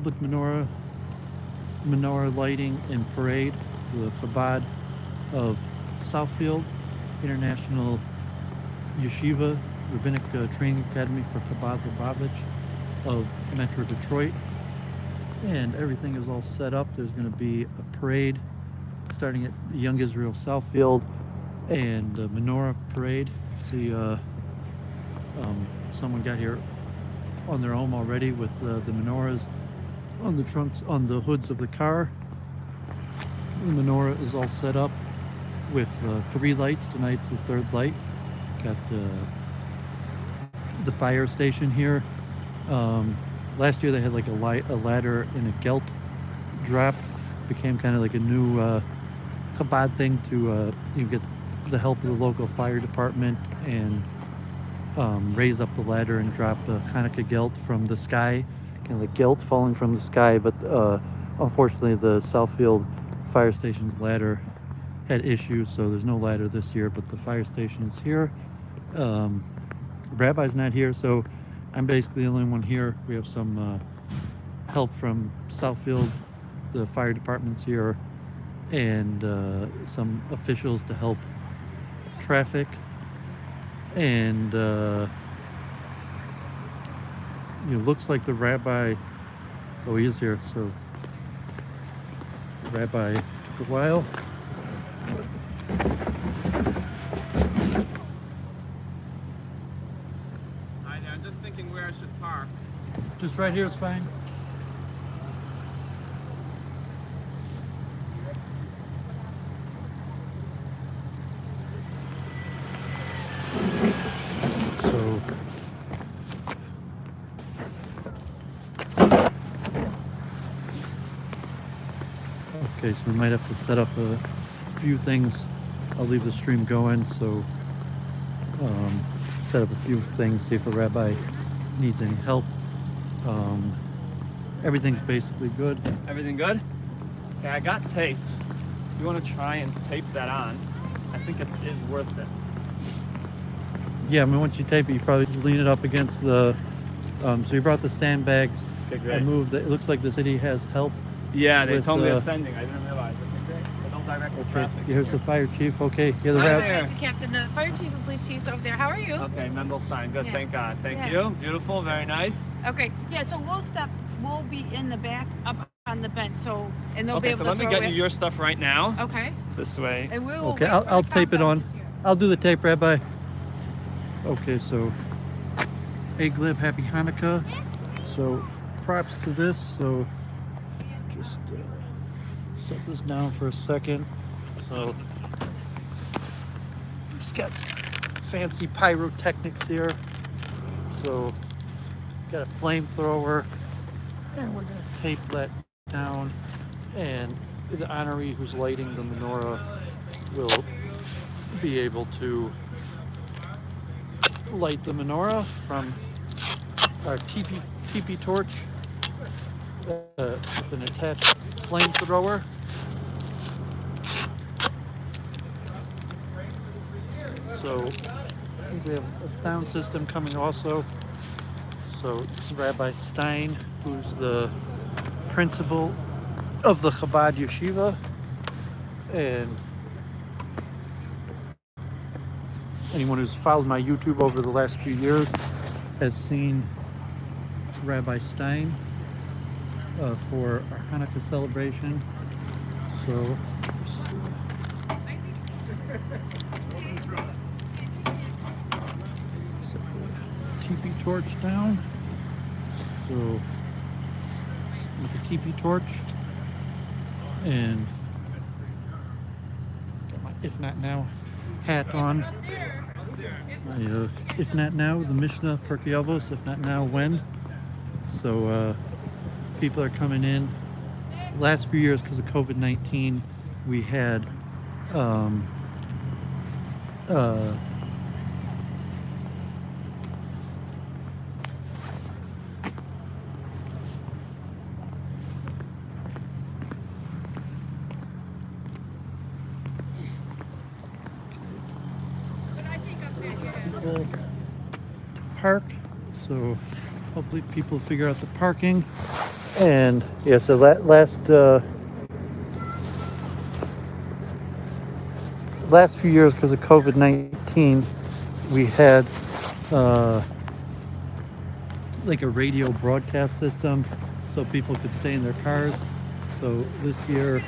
public menorah lighting and parade, the Chabad of Southfield International Yeshiva Rabbinic Training Academy for Chabad Lubavitch of Metro Detroit. And everything is all set up. There's going to be a parade starting at Young Israel Southfield and the Menorah parade. See, someone got here on their own already with the menorahs on the trunks, on the hoods of the car. The menorah is all set up with 3 lights. Tonight's the 3rd light. Got the fire station here. Last year they had like a ladder and a Gelt drop. Became kind of like a new Chabad thing to you get the help of the local fire department and raise up the ladder and drop the Hanukkah Gelt from the sky, kind of like Gelt falling from the sky. But unfortunately the Southfield fire station's ladder had issues, so there's no ladder this year, but the fire station is here. Rabbi's not here, so I'm basically the only one here. We have some help from Southfield, the fire department's here, and some officials to help traffic. And it looks like the rabbi, oh, he is here, so the rabbi took a while. I'm just thinking where I should park. Just right here is fine. So okay, so we might have to set up a few things. I'll leave the stream going, so set up a few things, see if the rabbi needs any help. Everything's basically good. Everything good? Okay, I got tape. If you want to try and tape that on, I think it is worth it. Yeah, I mean, once you tape it, you probably just lean it up against the, so you brought the sandbags. Okay, great. I moved it. It looks like the city has help. Yeah, they with, told me they're sending. I didn't realize. Okay, great. But don't direct the Okay, traffic. here's the fire chief. Okay, yeah, the Hi rabbi. there. Captain, the fire chief and police chief's over there. How are you? Okay, Mendelstein. Good, Yeah. thank God. Thank Yeah. you. Beautiful, very nice. Okay, yeah, so we'll be in the back up on the bench, so, and they'll be Okay, able so to let me throw get it. you your stuff right now. Okay. This way. And we'll Okay, wait I'll for the tape it on. countdown. I'll do the tape, Rabbi. Okay, so Eglib, happy Hanukkah. So props to this. So just set this down for a second. So just got fancy pyrotechnics here. So got a flamethrower, and we're gonna tape that down. And the honoree who's lighting the menorah will be able to light the menorah from our teepee torch with an attached flamethrower. So I think we have a sound system coming also. So it's Rabbi Stein, who's the principal of the Chabad Yeshiva, and anyone who's followed my YouTube over the last few years has seen Rabbi Stein for our Hanukkah celebration. So set the teepee torch down. So with the teepee torch, and got my If Not Now hat on. If not now, the Mishnah Perkei Avos. If not now, when? So people are coming in. Last few years, because of COVID-19, we had people park, so hopefully people figure out the parking. And yeah, so last few years, because of COVID-19, we had like a radio broadcast system so people could stay in their cars. So this year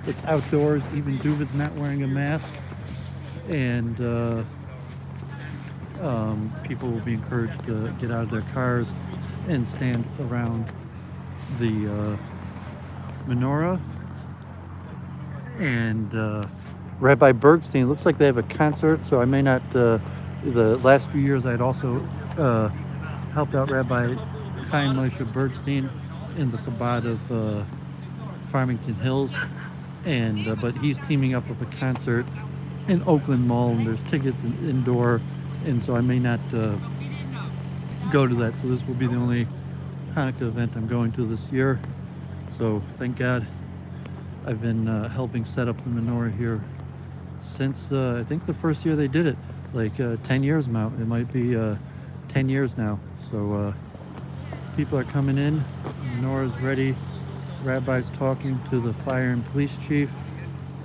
it's outdoors. Even Duvid's not wearing a mask, and people will be encouraged to get out of their cars and stand around the Menorah. And Rabbi Bergstein, looks like they have a concert, so I may not, the last few years I'd also helped out Rabbi Chaim Moshe Bergstein in the Chabad of Farmington Hills, and but he's teaming up with a concert in Oakland Mall, and there's tickets indoor, and so I may not go to that. So this will be the only Hanukkah event I'm going to this year. So thank God. I've been helping set up the menorah here since I think the first year they did it, like 10 years now. It might be 10 years now. So people are coming in, menorah's ready, Rabbi's talking to the fire and police chief.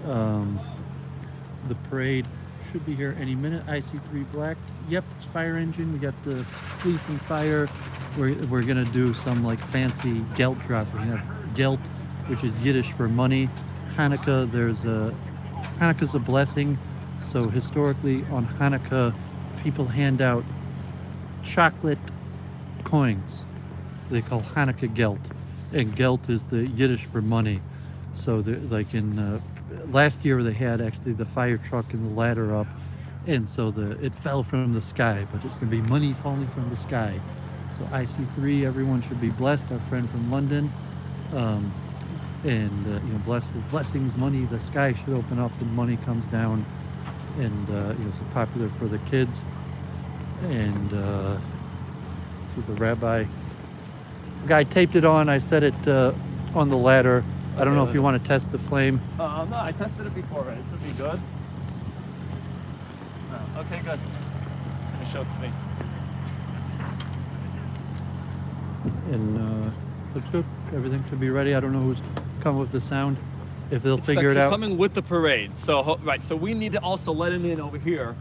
The parade should be here any minute. IC3 black, yep, it's fire engine. We got the police and fire. We're gonna do some like fancy Gelt drop. We're gonna have Gelt, which is Yiddish for money. Hanukkah, Hanukkah's a blessing. So historically on Hanukkah, people hand out chocolate coins. They call Hanukkah Gelt. And Gelt is the Yiddish for money. So like in last year they had actually the fire truck and the ladder up. And so it fell from the sky, but it's gonna be money falling from the sky. So IC3, everyone should be blessed. Our friend from London. And blessed with blessings, money, the sky should open up and money comes down, and so popular for the kids. And so the rabbi guy taped it on. I set it on the ladder. I don't know if you want to test the flame. No, I tested it before, right? It should be good. Oh, okay, good. Let me show it to me. And looks good. Everything should be ready. I don't know who's come with the sound. If they'll figure it out. He's coming with the parade. So right. So we need to also let him in over here.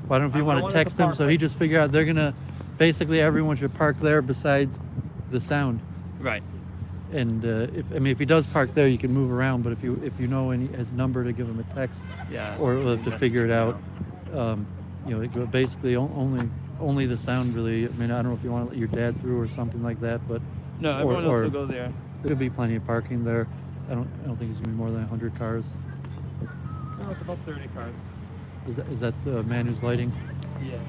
Well, I don't know if you want to text him so he just figure out. They're gonna basically everyone should park there besides the sound. Right. And if he does park there, you can move around. But if you know his number, to give him a text. Yeah. Or we'll have to figure it out. Basically only the sound really. I mean, I don't know if you want to let your dad through or something like that, but. No, everyone else will go there. There'll be plenty of parking there. I don't think it's gonna be more than 100 cars. No, it's about 30 cars. Is that the man who's lighting? Yeah.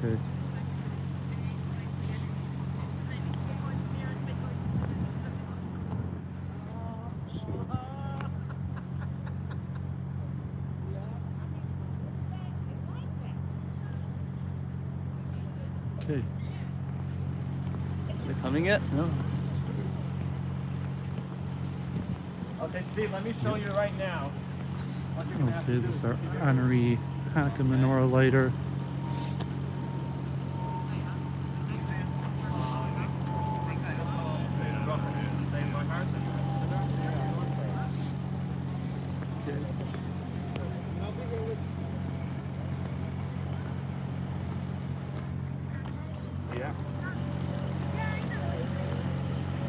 Okay. Okay. They're coming yet? No. Okay, Steve, let me show you right now. What you're gonna have to Okay, do this is is our keep your- honorary Hanukkah menorah lighter.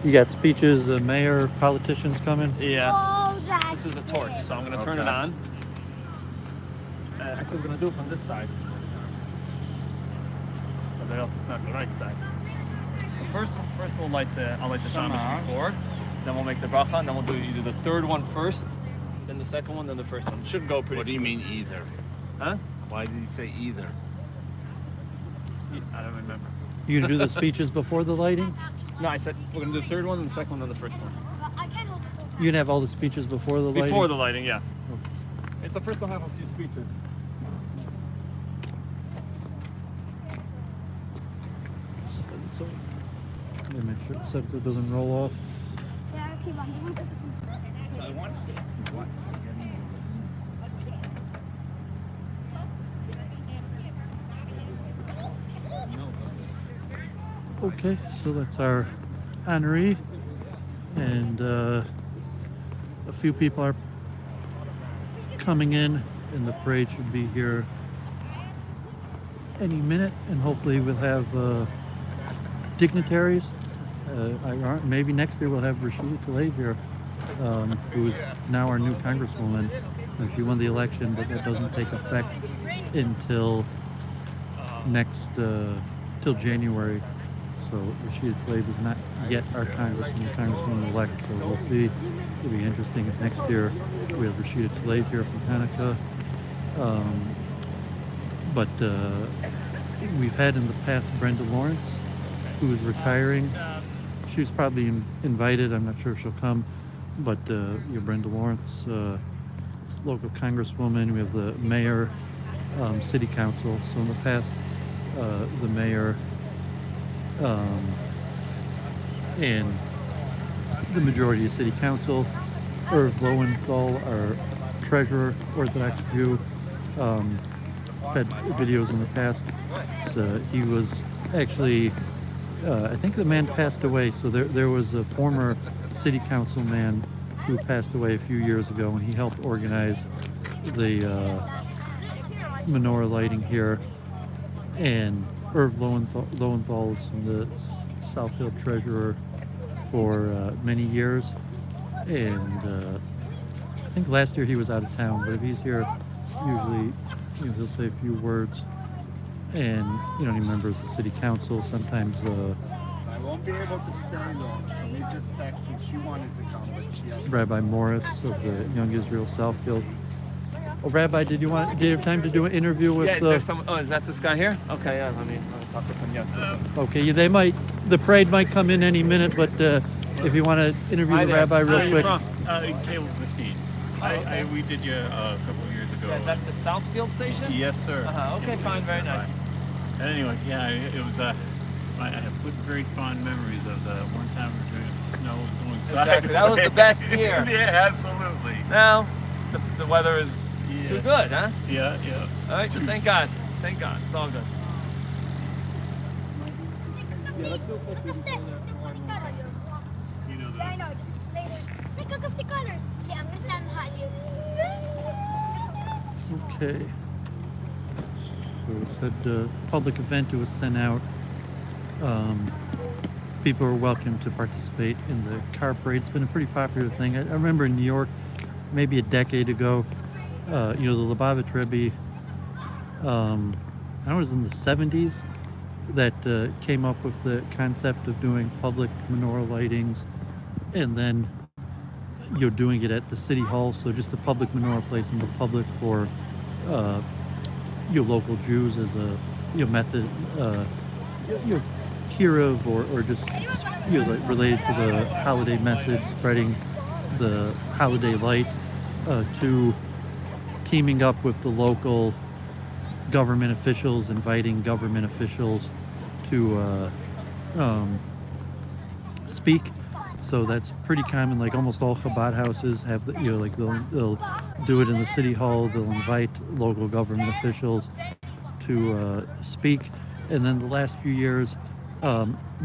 You got speeches, the mayor, politicians coming. Yeah. Oh, that's This is the torch, so I'm gonna turn it on. Actually, we're gonna do it from this side. But else it's not the right side. First we'll light I'll light the shamash before. Then we'll make the bracha, and then we'll do either the third one first, then the second one, then the first one. It should go pretty. What do you mean either? Huh? Why did he say either? I don't remember. You gonna do the speeches before the lighting? No, I said we're gonna do the third one, then the second one, then the first one. I can't hold this whole You gonna have all the speeches before the lighting? Before the lighting, yeah. Okay, so first I'll have a few speeches. So, let me make sure so it doesn't roll off. Yeah, keep on doing this. So what? Okay, so that's our honoree, and a few people are coming in, and the parade should be here any minute, and hopefully we'll have dignitaries. Maybe next year we'll have Rashida Tlaib here, who is now our new congresswoman. She won the election, but that doesn't take effect until till January. So Rashida Tlaib is not yet our congresswoman-elect. So we'll see. It'll be interesting if next year we have Rashida Tlaib here from Hanukkah. But we've had in the past Brenda Lawrence, who is retiring. She was probably invited. I'm not sure if she'll come. But Brenda Lawrence, local congresswoman. We have the mayor, city council. So in the past, the mayor and the majority of city council. Irv Lowenthal, our treasurer, Orthodox Jew, had videos in the past. So he was actually, I think the man passed away. So there was a former city councilman who passed away a few years ago, and he helped organize the menorah lighting here. And Irv Lowenthal is the Southfield treasurer for many years, and I think last year he was out of town, but if he's here, usually he'll say a few words. And any members of the city council sometimes. I won't be able to stay long. She just texted me. She wanted to come, but she has Rabbi Morris of the Young Israel Southfield. Oh, Rabbi, did you have time to do an interview with? Yeah, is there some? Oh, is that this guy here? Okay, yeah. Let me talk with him. Yeah. Okay, the parade might come in any minute, but if you want to interview the Rabbi real quick. Cable 15. We did you a couple of years ago. Is that the Southfield station? Yes, sir. Okay, Yes, fine, sir. very nice. And anyway, yeah, it was. I have put very fond memories of the one time we were doing the snow going sideways. Exactly. That was the best year. Yeah, absolutely. Now, the weather is too good, huh? Yeah, yeah. All right, so thank God. Thank God. It's all good. You know Yeah, I know. Just later. Make cook of the colors. Okay, I'm gonna stand behind you. Okay. So it said public event. It was sent out. People are welcome to participate in the car parade. It's been a pretty popular thing. I remember in New York, maybe a decade ago, the Lubavitch Rebbe, I know it was in the 70s, that came up with the concept of doing public menorah lightings, and then doing it at the city hall. So just a public menorah place in the public for local Jews as a method, kiruv or just related to the holiday message, spreading the holiday light, to teaming up with the local government officials, inviting government officials to speak. So that's pretty common. Like almost all Chabad houses have they'll do it in the city hall. They'll invite local government officials to speak. And then the last few years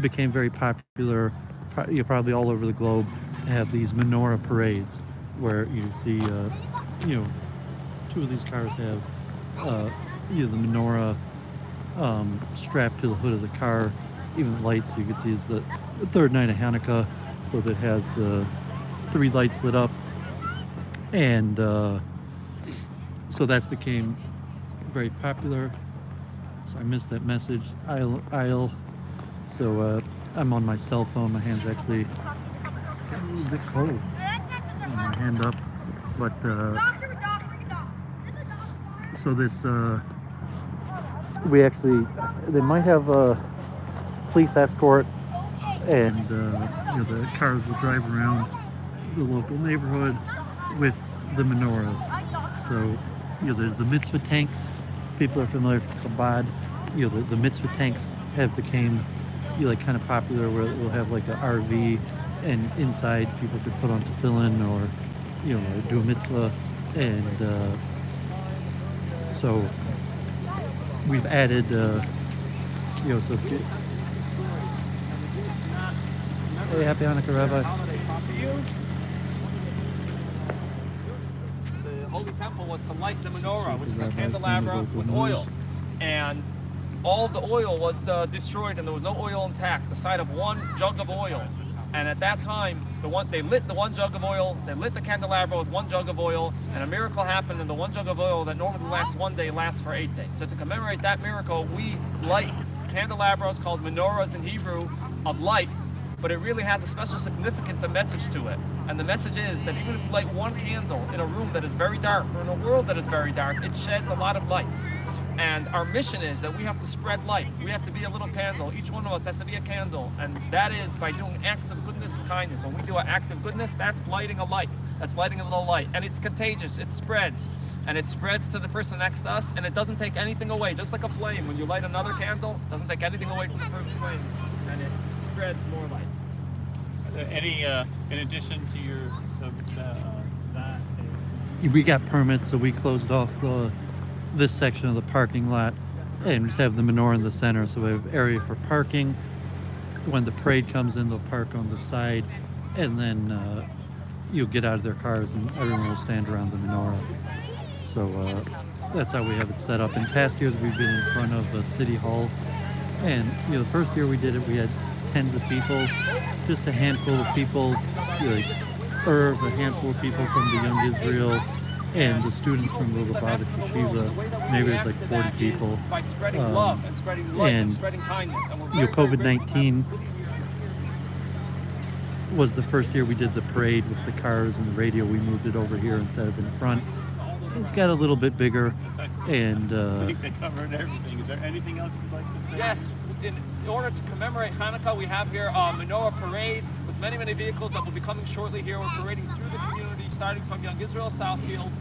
became very popular, probably all over the globe, to have these menorah parades where you see two of these cars have the menorah strapped to the hood of the car. Even lights, you can see it's the third night of Hanukkah, so that has the 3 lights lit up. And so that's became very popular. So I missed that message. Aisle. So I'm on my cell phone. My hand's actually a little bit cold. My hand up. But so this they might have a police escort, and the cars will drive around the local neighborhood with the menorahs. So there's the mitzvah tanks. People are familiar with Chabad. The mitzvah tanks have became kind of popular, where we'll have like an RV, and inside people could put on tefillin or do a mitzvah. And so we've added Hey, happy Hanukkah, Rabbi. holiday to you. The Holy Temple was to light the menorah, which is a candelabra with oil. And all of the oil was destroyed, and there was no oil intact, the side of one jug of oil. And at that time, they lit the one jug of oil, they lit the candelabra with one jug of oil, and a miracle happened, and the one jug of oil that normally lasts 1 day lasts for 8 days. So to commemorate that miracle, we light candelabras called menorahs in Hebrew of light, but it really has a special significance, a message to it. And the message is that even if you light one candle in a room that is very dark, or in a world that is very dark, it sheds a lot of light. And our mission is that we have to spread light. We have to be a little candle. Each one of us has to be a candle. And that is by doing acts of goodness and kindness. When we do an act of goodness, that's lighting a light. That's lighting a little light. And it's contagious. It spreads. And it spreads to the person next to us. And it doesn't take anything away. Just like a flame. When you light another candle, it doesn't take anything away from the first flame. And it spreads more light. Any, in addition to your, that? We got permits, so we closed off this section of the parking lot and just have the menorah in the center, so we have area for parking. When the parade comes in, they'll park on the side, and then you'll get out of their cars and everyone will stand around the menorah. So that's how we have it set up. In past years, we've been in front of City Hall, and the first year we did it, we had tens of people, just a handful of people, like a handful of people from the Young Israel, and the students from the Chabad Yeshiva. Maybe it was like 40 people. By spreading love and spreading light and spreading kindness. And COVID-19 was the first year we did the parade with the cars and the radio. We moved it over here instead of in front. It's got a little bit bigger, and I think they covered everything. Is there anything else you'd like to say? Yes. In order to commemorate Hanukkah, we have here a Menorah parade with many, many vehicles that will be coming shortly here. We're parading through the community, starting from Young Israel Southfield,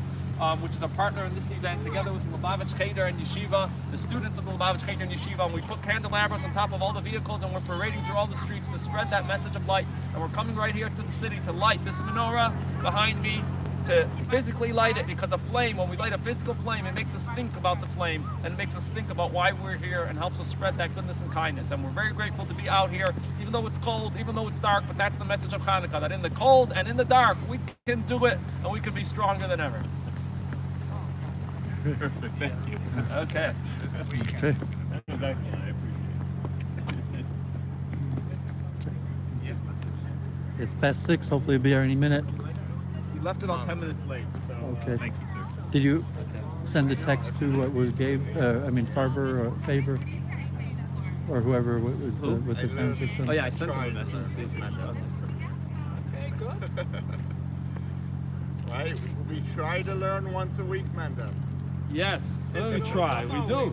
which is a partner in this event, together with the Lubavitch Cheder and Yeshiva, the students of the Lubavitch Cheder and Yeshiva, and we put candelabras on top of all the vehicles, and we're parading through all the streets to spread that message of light. And we're coming right here to the city to light this menorah behind me, to physically light it, because a flame, when we light a physical flame, it makes us think about the flame and makes us think about why we're here and helps us spread that goodness and kindness. And we're very grateful to be out here, even though it's cold, even though it's dark, but that's the message of Hanukkah, that in the cold and in the dark, we can do it and we can be stronger than ever. Perfect, thank you. Okay. okay. That was excellent, I appreciate it. It's past 6. Hopefully it'll be here any minute. We left it on 10 minutes late, so. Okay. Thank you, sir. Did you send a text to what was Farber or Faber, or whoever was with the sound system? Oh yeah, I sent him a message. Okay, good. Right, we try to learn once a week, Mendel. Yes, we try. We do.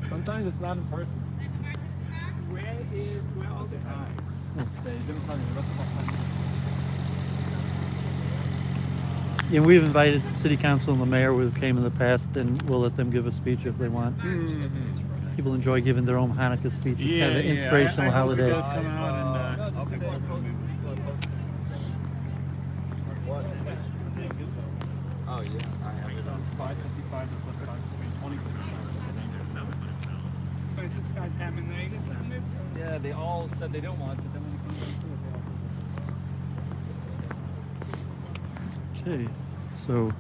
Sometimes it's not in person. Where all the time? They didn't tell me. Yeah, we've invited city council and the mayor who came in the past, and we'll let them give a speech if they want. Mm-hmm. People enjoy giving their own Hanukkah speech. It's kind of an inspirational I holiday. hope it does come out and What? Oh yeah, I have it on. 555 to 26. 26 guys having Vegas on it. Yeah, they all said they don't want it, but then when it comes to it, Okay, so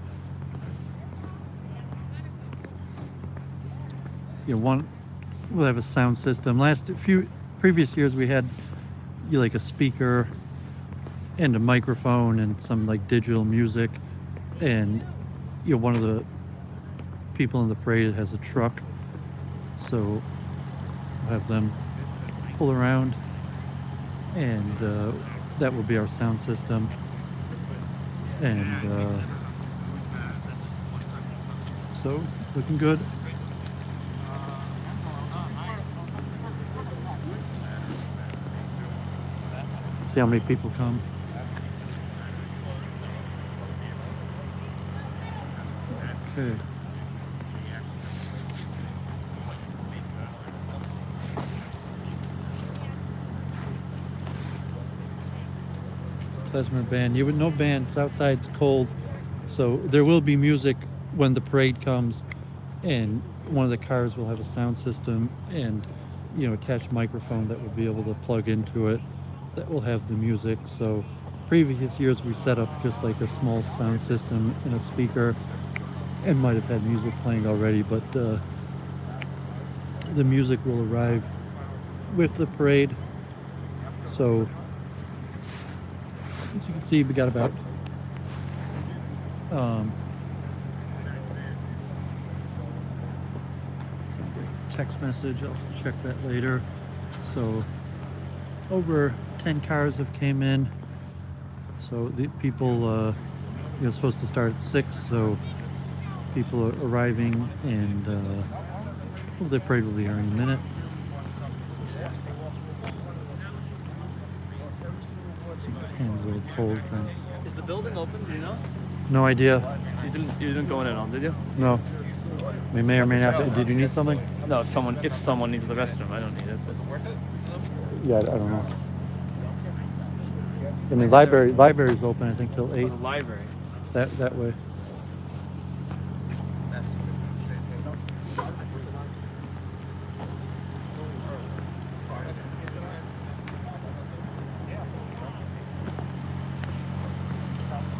we'll have a sound system. Previous years we had like a speaker and a microphone and some like digital music, and one of the people in the parade has a truck, so we'll have them pull around, and that will be our sound system. And so looking good. See how many people come. Okay. Klezmer band. You would no band. It's outside. It's cold, so there will be music when the parade comes, and one of the cars will have a sound system, and attached microphone that will be able to plug into it that will have the music. So previous years we set up just like a small sound system and a speaker and might have had music playing already, but the music will arrive with the parade. So as you can see, we got about text message, I'll check that later. So over 10 cars have came in. So the people supposed to start at 6, so people are arriving, and the parade will be here in a minute. Hands a little cold. Is the building open? Do you know? No idea. You didn't go in it on, did you? No. We may or may not. Did you need something? No. If someone needs the restroom, I don't need it. Yeah, I don't know. I mean, library's open, I think, till 8. The library. That way.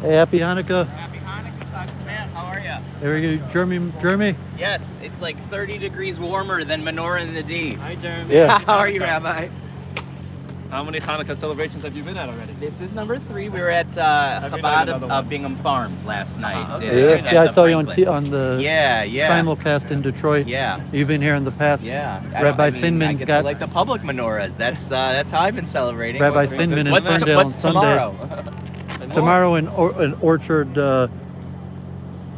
Hey, happy Hanukkah. Happy Hanukkah, Clap Samantha. How are you? There we go. Jeremy? Yes, it's like 30 degrees warmer than Menorah in the D. Hi, Jeremy. Yeah. How are you, Rabbi? How many Hanukkah celebrations have you been at already? This is number 3. We were at Have you done Chabad another of one? Bingham Farms last night. Okay. at Yeah, I the saw you on Franklin. the Yeah. simulcast in Detroit. Yeah. You've been here in the past. Yeah. Rabbi I Finman's get got to like the public menorahs. That's how I've been celebrating. Rabbi What- Finman in what's Ferndale on what's Sunday. tomorrow? Tomorrow in Orchard,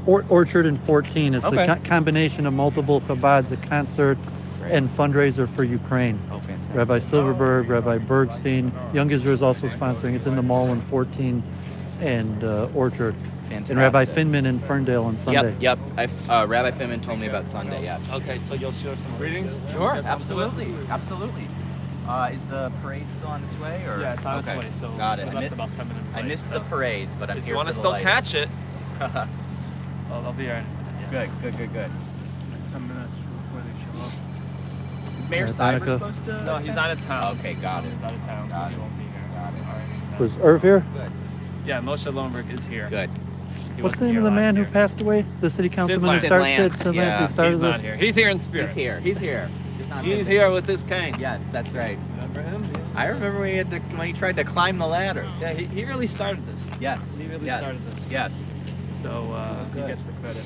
Orchard and 14. It's Okay. a combination of multiple Chabads, a concert, and fundraiser for Ukraine. Oh, fantastic. Rabbi Silverberg, Rabbi Bergstein. Young Israel is also sponsoring. It's in the mall in 14 and Orchard. Fantastic. And Rabbi Finman in Ferndale on Sunday. Yep. Rabbi Finman told me about Sunday. Yeah. Okay, so you'll share some greetings? Sure. Absolutely. Is the parade still on its way? Or? Yeah, it's on Okay. its way, so Got it. we left about 10 minutes I late, missed so the parade, but I'm if here you want to for the still light. catch it, I'll be here. Good. 10 minutes before they show up. Is Mayor Yeah, Cyber Hanukkah. supposed to? No, he's out of town. Okay, got it. He's out of town, Got so it. he won't be here. Got it. Alright. Was Irv here? Yeah, Moshe Lohenberg is here. Good. He What's the wasn't name of the here man last who year. passed away? The city councilman who Sid started Lance, Sid yeah. Lance, who started He's this? not here. He's here in spirit. He's here. He's here. He's not He's missing. here with this cane. Yes, that's right. Remember him? I remember when he tried to climb the ladder. Yeah, he really started this. Yes. He really yes. started this. Yes. So he Good. gets the credit.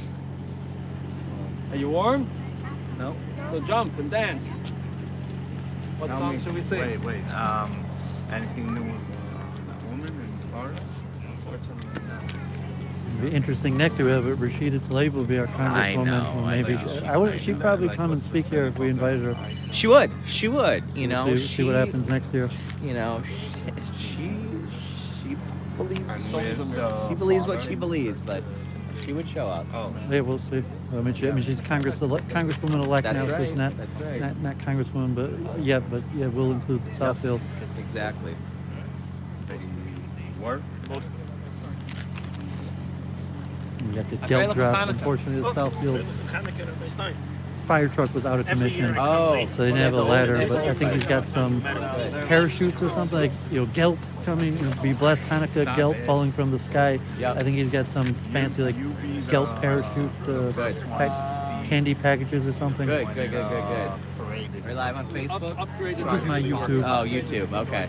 Are you warm? No. So jump and dance. What Tell song me- should we sing? Wait. Anything new with the woman in Florida? Unfortunately, no. It'd be interesting next year. But Rashida Tlaib will be our congresswoman. know, Well, I maybe know. she'd probably come and speak here if we invited her. She would. She would. You We'll know. see what happens next year. You know. She believes. And with the She believes what father? she believes, but she would show up. Oh. Yeah, we'll see. I mean, she's congresswoman elect That's now, so right. she's not That's right. not congresswoman, but yeah, we'll include Southfield. Exactly. They work? Most We got the Okay, Gelt look, drop. Hanukkah. Unfortunately, the Southfield Hanukkah, everybody's time. fire truck was out of Every commission, year. Oh. so they didn't have a ladder. But I think he's got some parachutes or something, like Gelt coming. Be blessed Hanukkah, Gelt falling from the sky. Yep. I think he's got some fancy like Gelt parachute candy packages or something. Good. We're live on Facebook. upgraded. This is my YouTube. Oh, YouTube. Okay.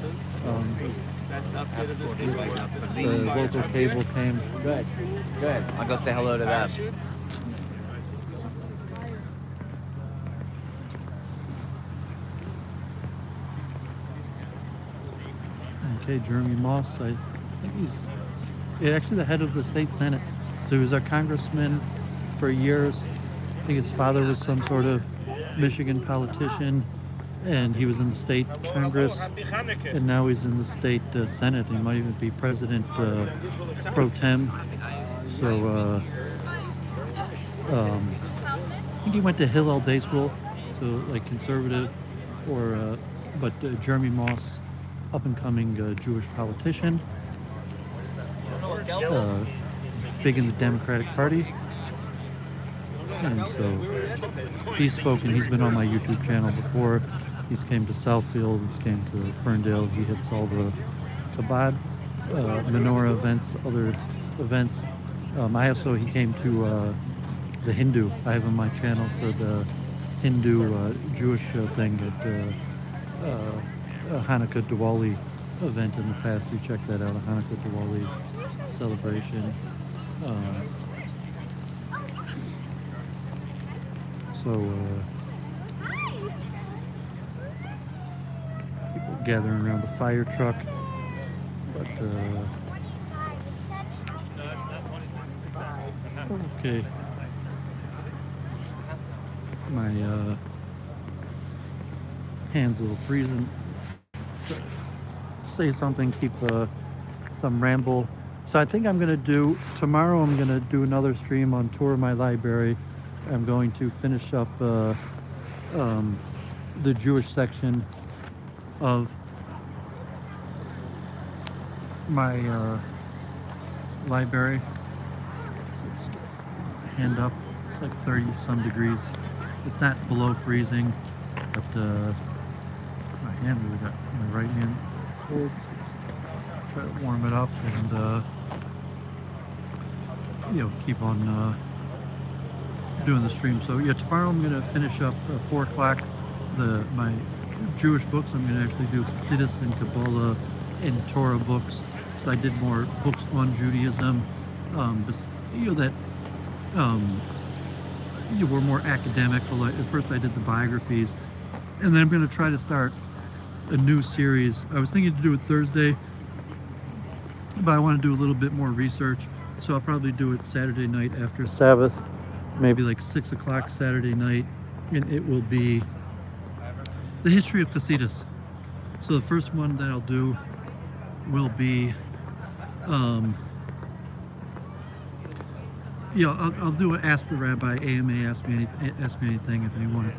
That's upgraded this year. The local cable came. Good. I'll go say hello to them. Parachutes. Okay, Jeremy Moss. I think he's actually the head of the state senate. So he was our congressman for years. I think his father was some sort of Michigan politician, and he was in the state Congress, and now he's in the state Senate. He might even be president pro tem. So I think he went to Hillel Day School, so like conservative, but Jeremy Moss, up and coming Jewish politician, big in the Democratic Party. And so he's spoken. He's been on my YouTube channel before. He's came to Southfield. He's came to Ferndale. He hits all the Chabad, Menorah events, other events. He came to the Hindu. I have on my channel for the Hindu Jewish thing at Hanukkah Diwali event in the past. You check that out, a Hanukkah Diwali celebration. People gathering around the fire truck, but okay. My hands a little freezing. Say something, keep some ramble. So I think I'm gonna do tomorrow. I'm gonna do another stream on tour of my library. I'm going to finish up the Jewish section of my library. Hand up. It's like 30 some degrees. It's not below freezing, but my hand really got my right hand cold. Try to warm it up and keep on doing the stream. So yeah, tomorrow I'm gonna finish up 4 o'clock my Jewish books. I'm gonna actually do Chassidus and Kabbalah and Torah books. So I did more books on Judaism, that were more academic. At first I did the biographies, and then I'm going to try to start a new series. I was thinking to do it Thursday, but I want to do a little bit more research, so I'll probably do it Saturday night after Sabbath, maybe like 6 o'clock Saturday night, and it will be the history of Chassidus. So the first one that I'll do will be I'll do an Ask the Rabbi, AMA, Ask Me Anything, if anyone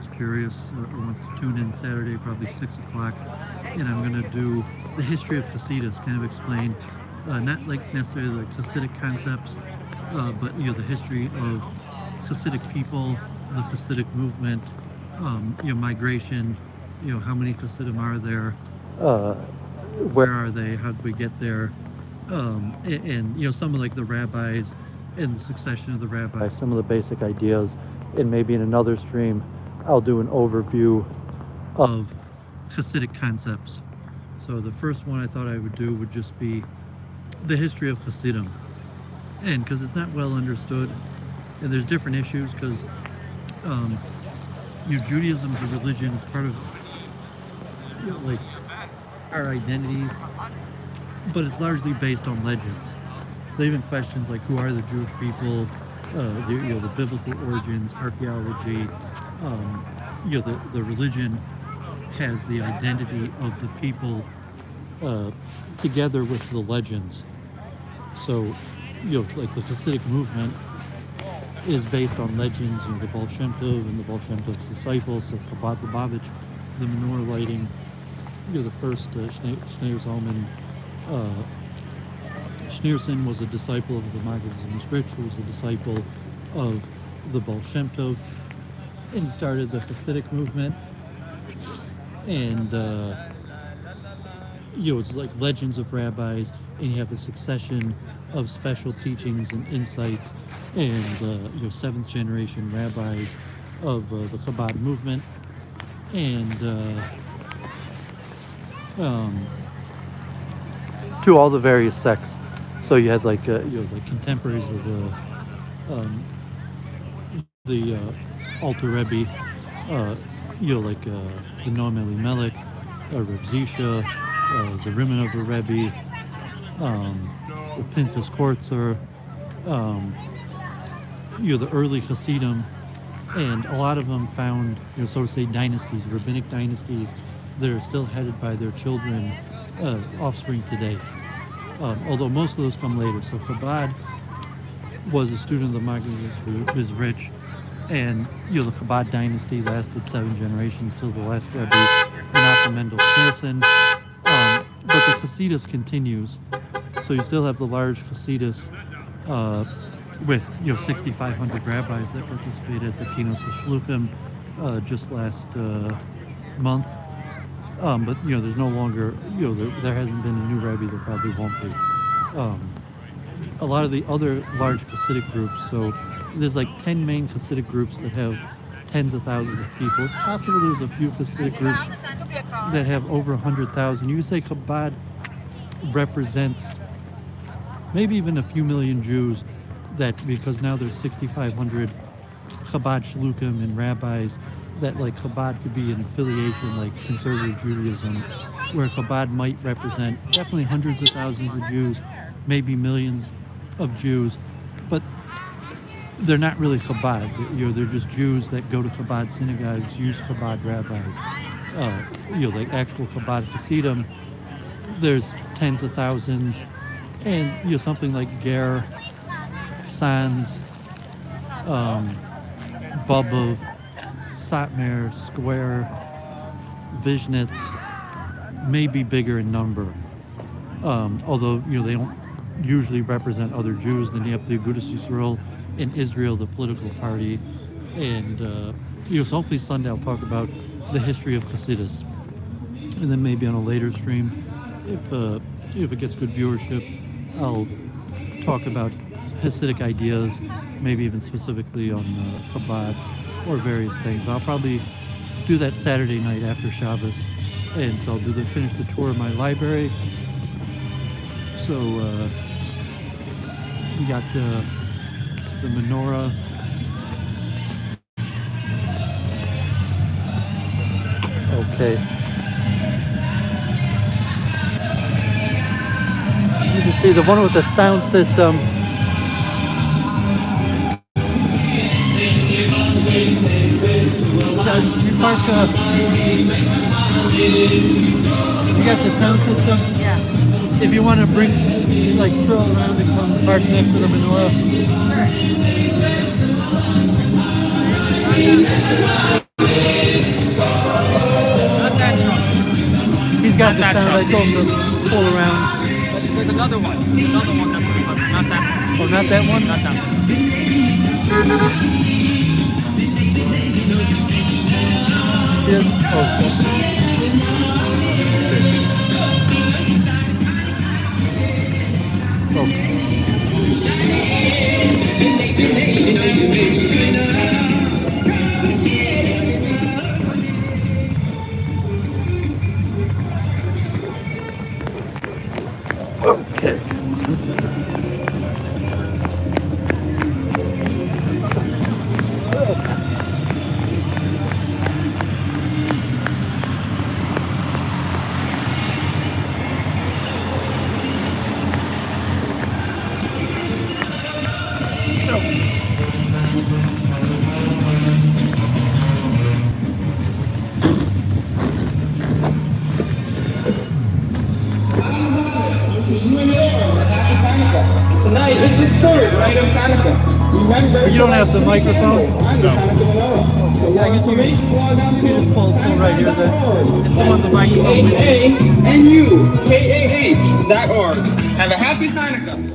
is curious or wants to tune in Saturday, probably 6 o'clock. And I'm going to do the history of Chassidus, kind of explain, not like necessarily the Chassidic concepts, but the history of Chassidic people, the Chassidic movement, migration, how many Chassidim are there, where are they, how did we get there, and some of like the rabbis and the succession of the rabbis, some of the basic ideas, and maybe in another stream I'll do an overview of Chassidic concepts. So the first one I thought I would do would just be the history of Chassidim, and because it's not well understood, and there's different issues, because Judaism is a religion, it's part of like our identities, but it's largely based on legends. So even questions like who are the Jewish people, the biblical origins, archaeology, the religion has the identity of the people together with the legends. So, like the Hasidic movement is based on legends, the Baal Shem Tov and the Baal Shem Tov's disciples, so Chabad Lubavitch, the menorah lighting, the first Schneur Zalman, Schneerson was a disciple of the Maggid Scripture, who was a disciple of the Baal Shem Tov, and started the Hasidic movement. And it's like legends of rabbis, and you have a succession of special teachings and insights, and 7th generation rabbis of the Chabad movement, and to all the various sects. So you had like contemporaries of the Alter Rebbe, like the Noam Elimelech, Reb Zisha, the Rimanover Rebbe, the Pinchas Kortzer, the early Hasidim, and a lot of them found, so to say, dynasties, rabbinic dynasties, that are still headed by their children, offspring today. Although most of those come later. So Chabad was a student of the Maggid Scripture, and the Chabad dynasty lasted 7 generations till the last Rebbe, Menachem Mendel Schneerson. But the Chassidus continues. So you still have the large Chassidus with 6,500 rabbis that participated at the Kinos Shluchim just last month. But there's no longer, there hasn't been a new Rabbi. There probably won't be. A lot of the other large Hasidic groups, so there's like 10 main Hasidic groups that have tens of thousands of people. It's possible there's a few Hasidic groups that have over 100,000. You could say Chabad represents maybe even a few million Jews, that because now there's 6,500 Chabad shlukim and rabbis, that like Chabad could be an affiliation like conservative Judaism, where Chabad might represent definitely hundreds of thousands of Jews, maybe millions of Jews, but they're not really Chabad. They're just Jews that go to Chabad synagogues, use Chabad rabbis. Like actual Chabad Hasidim, there's tens of thousands, and something like Ger, Sanz, Bobov, Satmar, Square, Vishnitz may be bigger in number. Although they don't usually represent other Jews. Then you have the Agudas Yisrael in Israel, the political party, and so hopefully Sunday I'll talk about the history of Hasidus, and then maybe on a later stream, if it gets good viewership, I'll talk about Hasidic ideas, maybe even specifically on Chabad or various things. But I'll probably do that Saturday night after Shabbos, and so I'll finish the tour of my library. So we got the Menorah. Okay. You can see the one with the sound system. You park, you got the sound system? Yeah. If you want to bring, trail around and come park next to the Menorah. Sure. Not that truck. He's got Not the that sound. truck. I told him to pull around. There's another one. Another one that was coming. Not that one. Oh, not that one? Not that one. Yeah. Oh, okay. Tonight is the third night of Hanukkah. Remember, You don't have the microphone? Yeah, I guess you can just pull right here then. It's on the microphone. HANUKAH.org. Have a happy Hanukkah.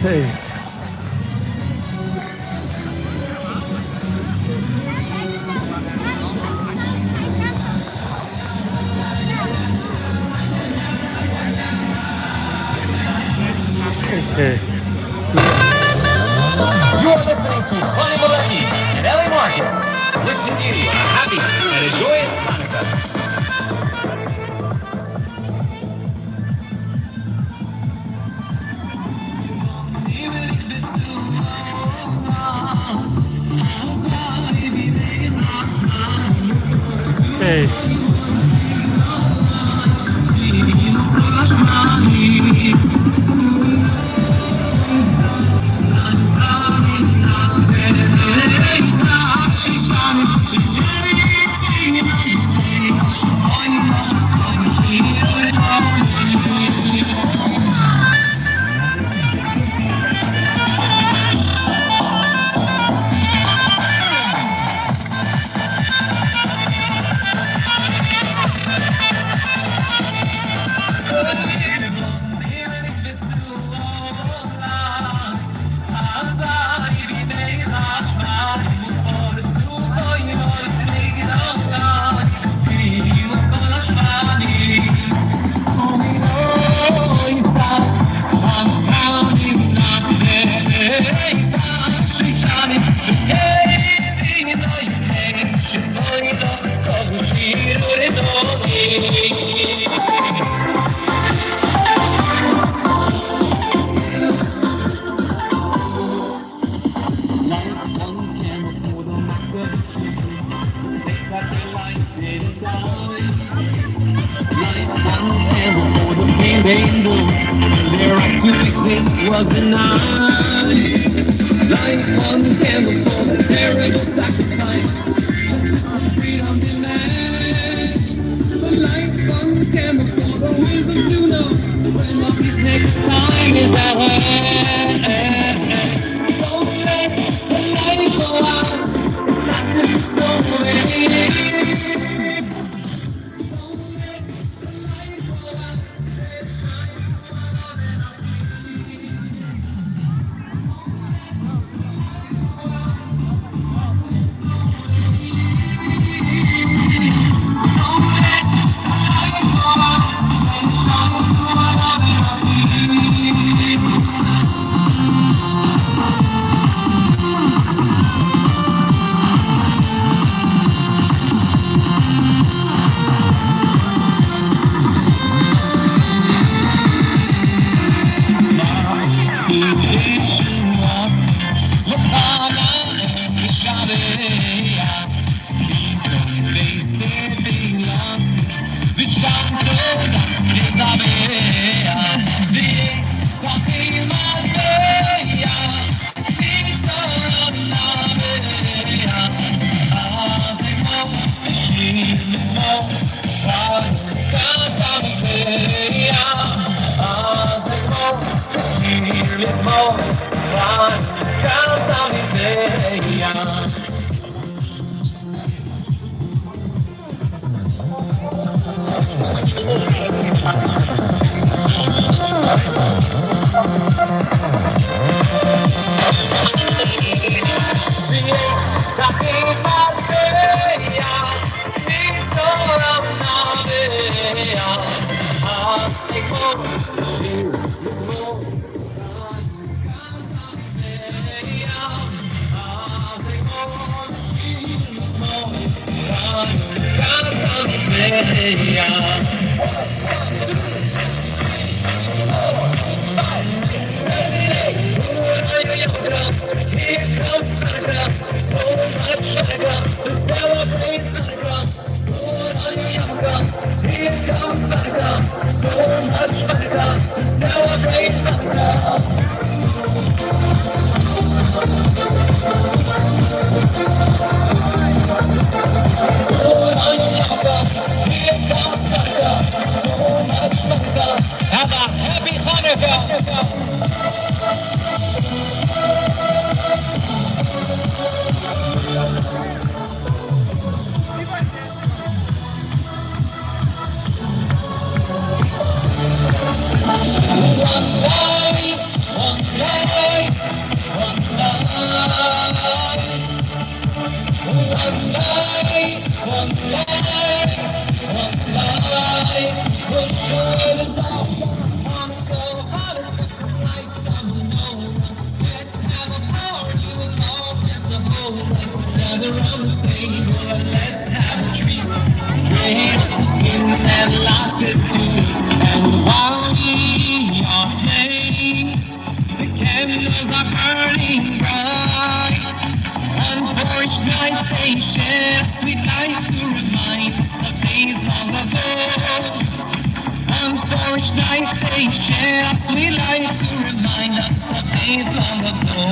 Okay. Okay. You are listening to Sonny Malecki and Ellie Marcus. Wishing you a happy and a joyous Hanukkah. Hey. Their right to exist was denied. Light one candle for the terrible sacrifice. Justice for freedom demand. Light one candle for the wisdom to know when Lumpy's next time is at hand. Don't let the light go out. It's not the story. Have a happy Sweet life to remind us of days long ago. On porch night they share a sweet light to remind us of days long ago.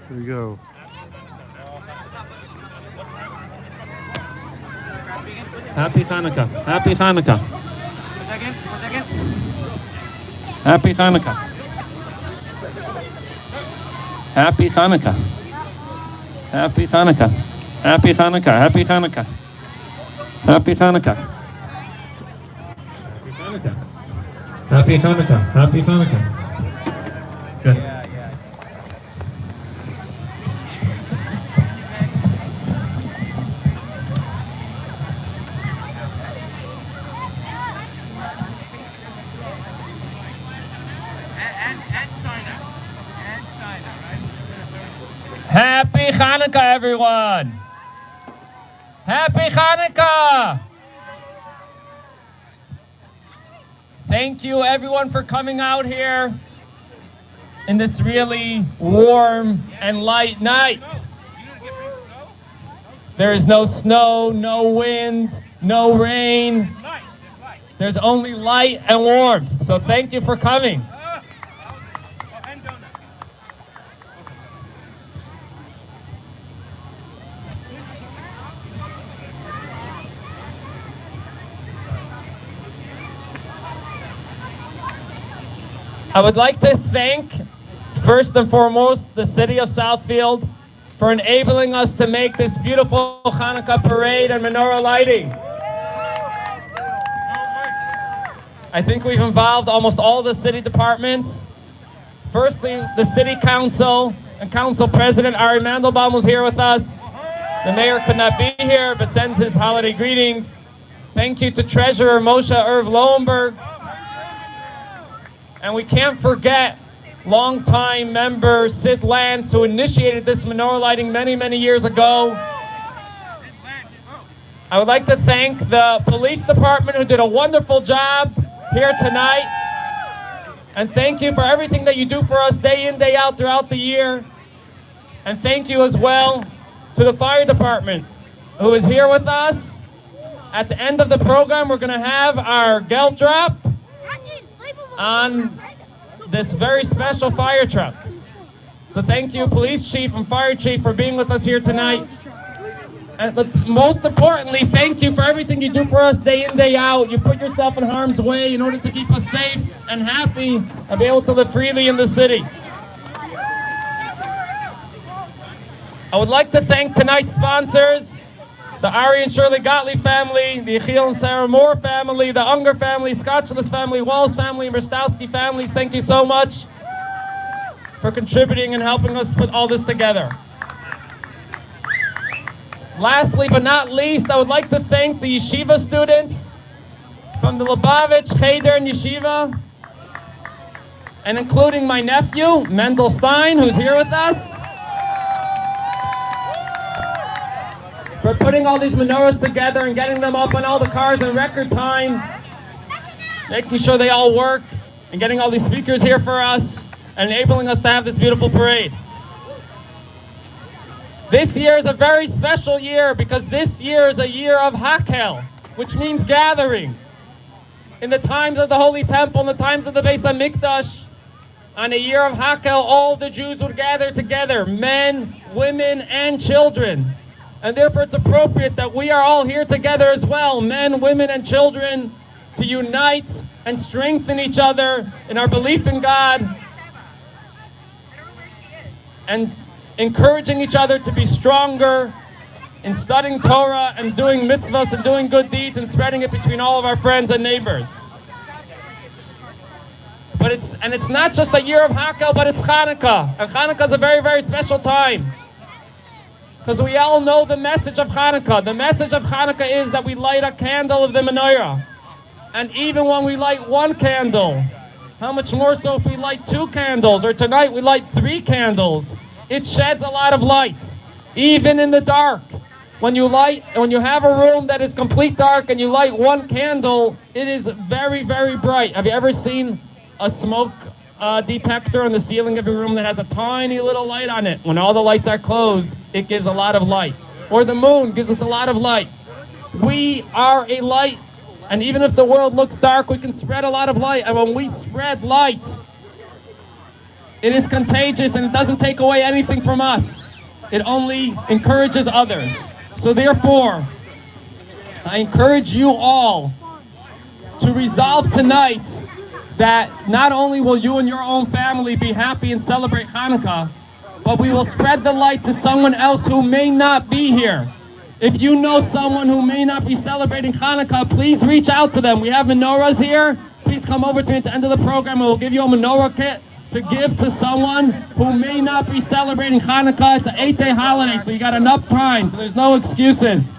Here we go. Happy Hanukkah. Happy Hanukkah. Happy Hanukkah. Happy Hanukkah. Happy Hanukkah. Happy Hanukkah. Happy Hanukkah. Happy Hanukkah. Happy Hanukkah. Happy Hanukkah. Good. Happy Hanukkah, everyone! Happy Hanukkah! Thank you, everyone, for coming out here in this really warm and light night. There is no snow, no wind, no rain. There's only light and warmth. So thank you for coming. I would like to thank, first and foremost, the city of Southfield for enabling us to make this beautiful Hanukkah parade and menorah lighting. I think we've involved almost all the city departments. Firstly, the city council and council president Ari Mandelbaum was here with us. The mayor could not be here, but sends his holiday greetings. Thank you to Treasurer Moshe Irv Lohenberg. And we can't forget longtime member Sid Lance, who initiated this menorah lighting many, many years ago. I would like to thank the police department, who did a wonderful job here tonight. And thank you for everything that you do for us day in, day out throughout the year. And thank you as well to the fire department, who is here with us. At the end of the program, we're going to have our Gelt drop on this very special fire truck. So thank you, police chief and fire chief, for being with us here tonight. But most importantly, thank you for everything you do for us day in, day out. You put yourself in harm's way in order to keep us safe and happy and be able to live freely in the city. I would like to thank tonight's sponsors, the Ari and Shirley Gottlieb family, the Yechiel and Sarah Moore family, the Unger family, Scotchless family, Walls family, and Rostowski families. Thank you so much for contributing and helping us put all this together. Lastly but not least, I would like to thank the Yeshiva students from the Lubavitch, Cheder, and Yeshiva, and including my nephew, Mendel Stein, who's here with us, for putting all these menorahs together and getting them up on all the cars in record time, making sure they all work, and getting all these speakers here for us, and enabling us to have this beautiful parade. This year is a very special year because this year is a year of Hakel, which means gathering. In the times of the Holy Temple, in the times of the Beis HaMikdash, on a year of Hakel, all the Jews would gather together, men, women, and children. And therefore it's appropriate that we are all here together as well, men, women, and children, to unite and strengthen each other in our belief in God and encouraging each other to be stronger in studying Torah and doing mitzvahs and doing good deeds and spreading it between all of our friends and neighbors. But it's not just a year of Hakel, but it's Hanukkah. And Hanukkah is a very, very special time. Because we all know the message of Hanukkah. The message of Hanukkah is that we light a candle of the Menorah. And even when we light one candle, how much more so if we light 2 candles, or tonight we light 3 candles, it sheds a lot of light, even in the dark. when you have a room that is complete dark and you light one candle, it is very, very bright. Have you ever seen a smoke detector on the ceiling of your room that has a tiny little light on it? When all the lights are closed, it gives a lot of light. Or the moon gives us a lot of light. We are a light, and even if the world looks dark, we can spread a lot of light. And when we spread light, it is contagious and it doesn't take away anything from us. It only encourages others. So therefore, I encourage you all to resolve tonight that not only will you and your own family be happy and celebrate Hanukkah, but we will spread the light to someone else who may not be here. If you know someone who may not be celebrating Hanukkah, please reach out to them. We have menorahs here. Please come over to me at the end of the program and we'll give you a menorah kit to give to someone who may not be celebrating Hanukkah. It's an 8-day holiday, so you got enough time, so there's no excuses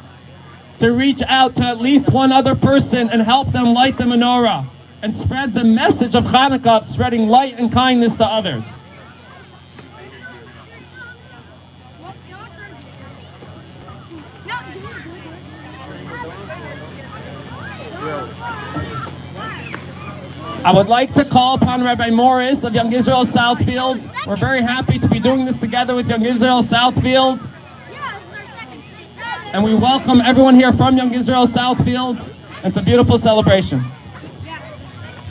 to reach out to at least one other person and help them light the menorah and spread the message of Hanukkah, spreading light and kindness to others. I would like to call upon Rabbi Morris of Young Israel Southfield. We're very happy to be doing this together with Young Israel Southfield. And we welcome everyone here from Young Israel Southfield. It's a beautiful celebration.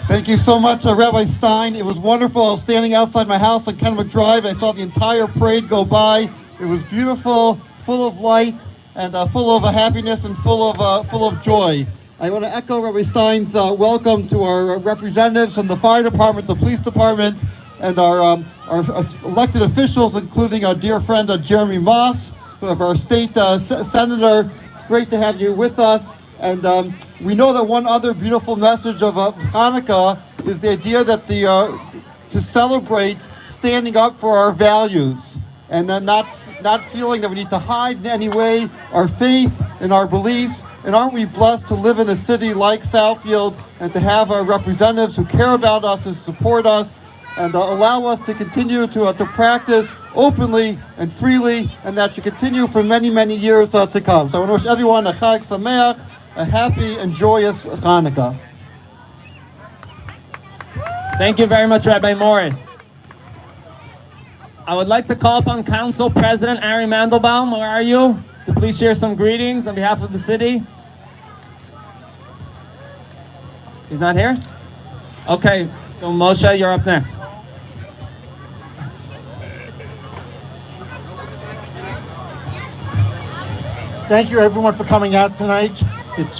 Thank you so much, Rabbi Stein. It was wonderful. I was standing outside my house on Kennewick Drive. I saw the entire parade go by. It was beautiful, full of light, and full of happiness and full of joy. I want to echo Rabbi Stein's welcome to our representatives from the fire department, the police department, and our elected officials, including our dear friend Jeremy Moss, of our state senator. It's great to have you with us. And we know that one other beautiful message of Hanukkah is the idea that to celebrate standing up for our values and not feeling that we need to hide in any way our faith and our beliefs. And aren't we blessed to live in a city like Southfield and to have our representatives who care about us and support us and allow us to continue to practice openly and freely, and that should continue for many, many years to come. So I want to wish everyone a Chag Sameach, a happy and joyous Hanukkah. Thank you very much, Rabbi Morris. I would like to call upon Council President Ari Mandelbaum. Where are you? To please share some greetings on behalf of the city. He's not here? Okay, so Moshe, you're up next. Thank you everyone for coming out tonight. It's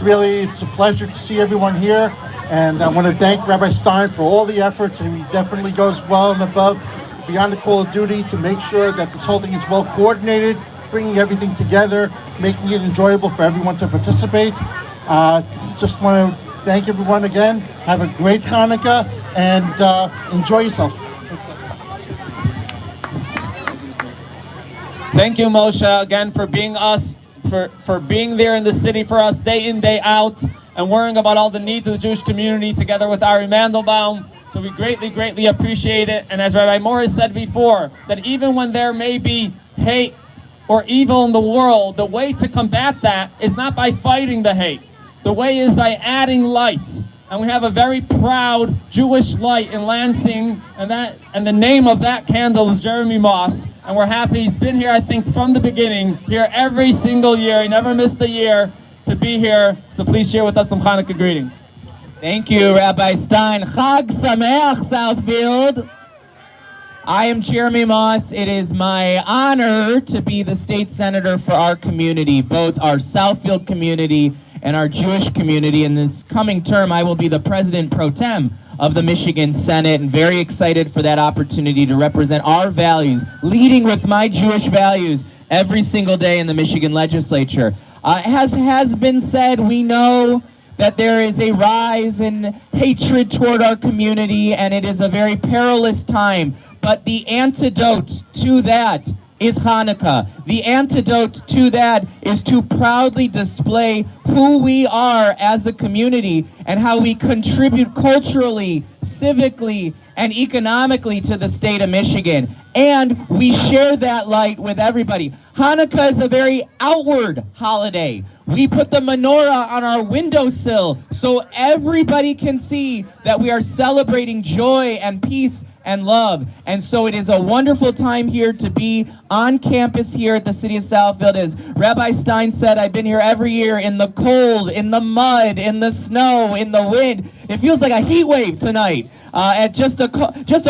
a pleasure to see everyone here. And I want to thank Rabbi Stein for all the efforts. And he definitely goes well and above, beyond the call of duty, to make sure that this whole thing is well coordinated, bringing everything together, making it enjoyable for everyone to participate. Just want to thank everyone again. Have a great Hanukkah and enjoy yourself. Thank you, Moshe, again for being there in the city for us day in, day out, and worrying about all the needs of the Jewish community together with Ari Mandelbaum. So we greatly, greatly appreciate it. And as Rabbi Morris said before, that even when there may be hate or evil in the world, the way to combat that is not by fighting the hate. The way is by adding light. And we have a very proud Jewish light in Lansing, and the name of that candle is Jeremy Moss. And we're happy he's been here, I think, from the beginning, here every single year. He never missed a year to be here. So please share with us some Hanukkah greetings. Thank you, Rabbi Stein. Chag Sameach, Southfield. I am Jeremy Moss. It is my honor to be the state senator for our community, both our Southfield community and our Jewish community. In this coming term, I will be the president pro tem of the Michigan Senate, and very excited for that opportunity to represent our values, leading with my Jewish values every single day in the Michigan legislature. As has been said, we know that there is a rise in hatred toward our community, and it is a very perilous time. But the antidote to that is Hanukkah. The antidote to that is to proudly display who we are as a community and how we contribute culturally, civically, and economically to the state of Michigan. And we share that light with everybody. Hanukkah is a very outward holiday. We put the menorah on our windowsill so everybody can see that we are celebrating joy and peace and love. And so it is a wonderful time here to be on campus here at the city of Southfield. As Rabbi Stein said, I've been here every year in the cold, in the mud, in the snow, in the wind. It feels like a heat wave tonight. At just a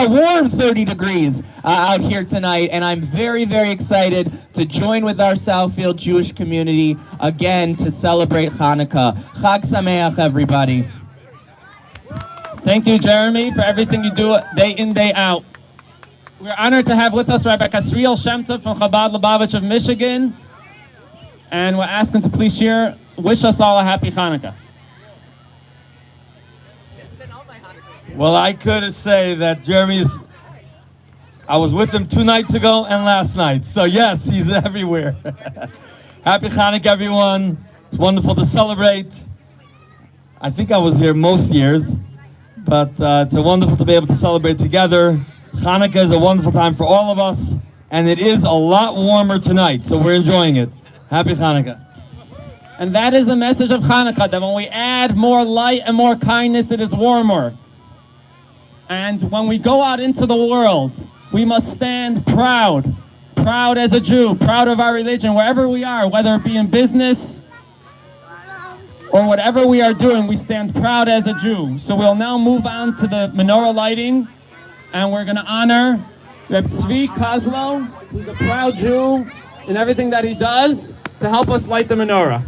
warm 30 degrees out here tonight, and I'm very, very excited to join with our Southfield Jewish community again to celebrate Hanukkah. Chag Sameach, everybody. Thank you, Jeremy, for everything you do day in, day out. We're honored to have with us Rabbi Kasriel Shem Tov from Chabad Lubavitch of Michigan, and we're asking to please wish us all a happy Hanukkah. Well, I could say that I was with him 2 nights ago and last night. So yes, he's everywhere. Happy Hanukkah, everyone. It's wonderful to celebrate. I think I was here most years, but it's wonderful to be able to celebrate together. Hanukkah is a wonderful time for all of us, and it is a lot warmer tonight, so we're enjoying it. Happy Hanukkah. And that is the message of Hanukkah, that when we add more light and more kindness, it is warmer. And when we go out into the world, we must stand proud as a Jew, proud of our religion, wherever we are, whether it be in business or whatever we are doing, we stand proud as a Jew. So we'll now move on to the menorah lighting, and we're going to honor Reb Tzvi Kozlo, who's a proud Jew in everything that he does, to help us light the menorah.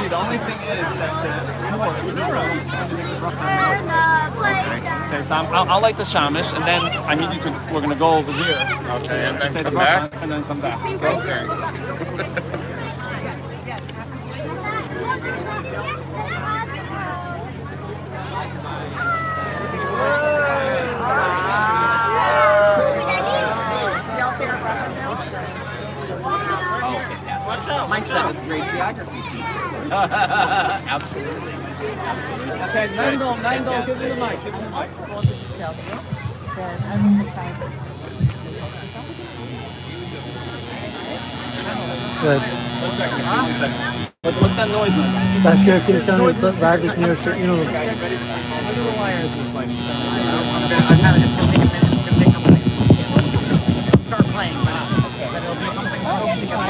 The only thing is that so I'll light the shamish, and then I need you to. We're gonna go over here. Okay, and then say come the back. And then come back. Okay. My seventh grade geography teacher. Absolutely. Okay, Mendel, give me the mic. Give me the mic. Good. What's that noise like? Back here, can you tell me what rabbits near, you know,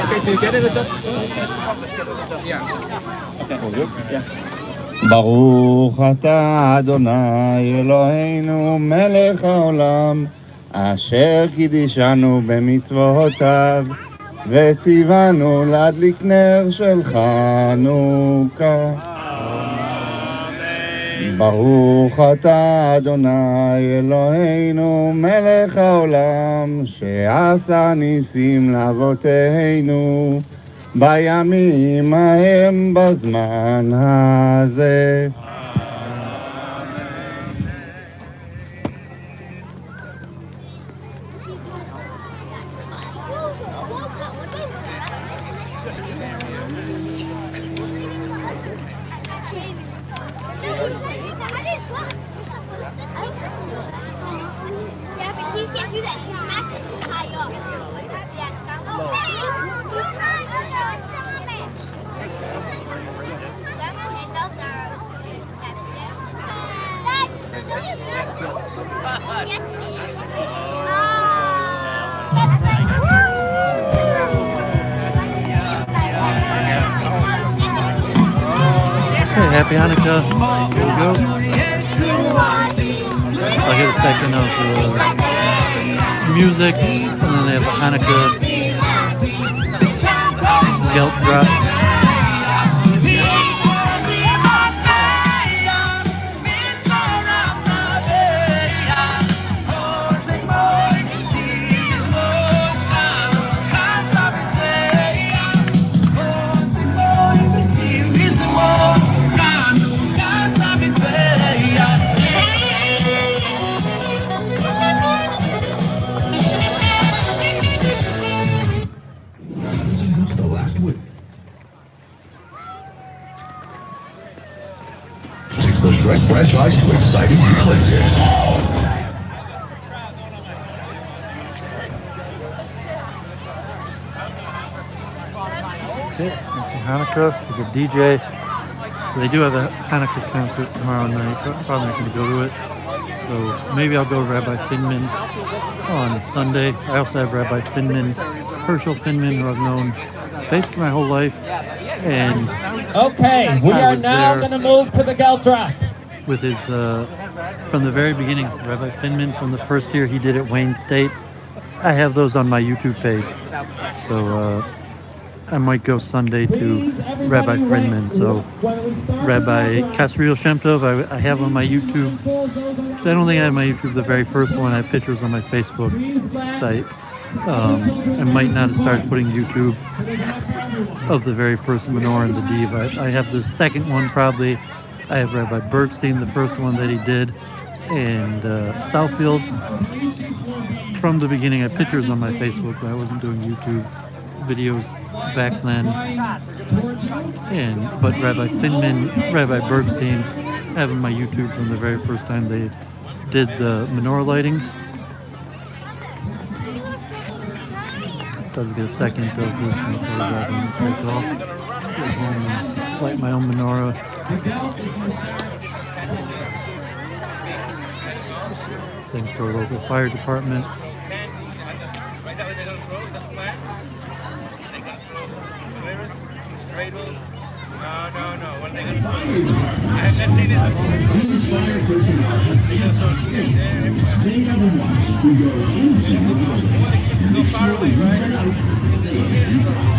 Okay, so you get it? Yeah. Okay. All good? Yeah. ברוך אתה אדוני אלוהינו מלך העולם אשר קידישנו במצוותיו וציוונו להדליק נר של חנוכה. ברוך אתה אדוני אלוהינו מלך העולם שעשה ניסים לאבותינו בימים ההם בזמן הזה. Happy Hanukkah. Here we go. I'll get a section of music, and then they have the Hanukkah Gelt drop. Trek franchise to exciting new places. Okay, Hanukkah, we get DJ. They do have a Hanukkah concert tomorrow night, but I'm probably not going to go to it. So maybe I'll go to Rabbi Finman on Sunday. I also have Rabbi Finman, Herschel Finman, who I've known basically my whole life. And okay, we are now going to move to the Gelt drop. With his, from the very beginning, Rabbi Finman, from the first year he did at Wayne State. I have those on my YouTube page. So I might go Sunday to Rabbi Friedman. So Rabbi Kasriel Shem Tov, I have on my YouTube. I don't think I have my YouTube, the very first one. I have pictures on my Facebook site. I might not have started putting YouTube of the very first Menorah and the Diva. I have the second one probably. I have Rabbi Bergstein, the first one that he did, and Southfield. From the beginning, I have pictures on my Facebook, but I wasn't doing YouTube videos back then. But Rabbi Finman, Rabbi Bergstein, I have on my YouTube from the very first time they did the menorah lightings. So let's get a second of this until I can take off. Go home and light my own menorah. Thanks to our local fire department. No. When they go I've seen it. These fire personnel have been they never want to go into the building. Make sure you get out safe inside.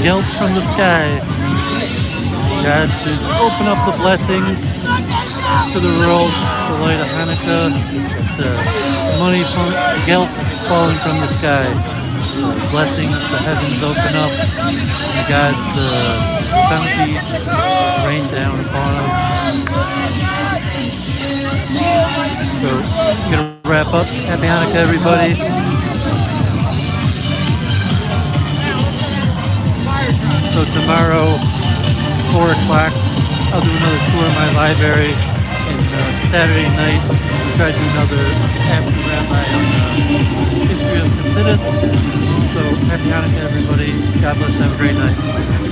Gelt from the sky. God to open up the blessings to the world, the light of Hanukkah, the money from Gelt falling from the sky. Blessings, the heavens open up, and God's bounty rain down upon us. So, I'm going to wrap up. Happy Hanukkah, everybody. So tomorrow, 4 o'clock, I'll do another tour of my library. And Saturday night, we'll try to do another Ask the Rabbi on the history of Chassidus. So happy Hanukkah, everybody. God bless. Have a great night.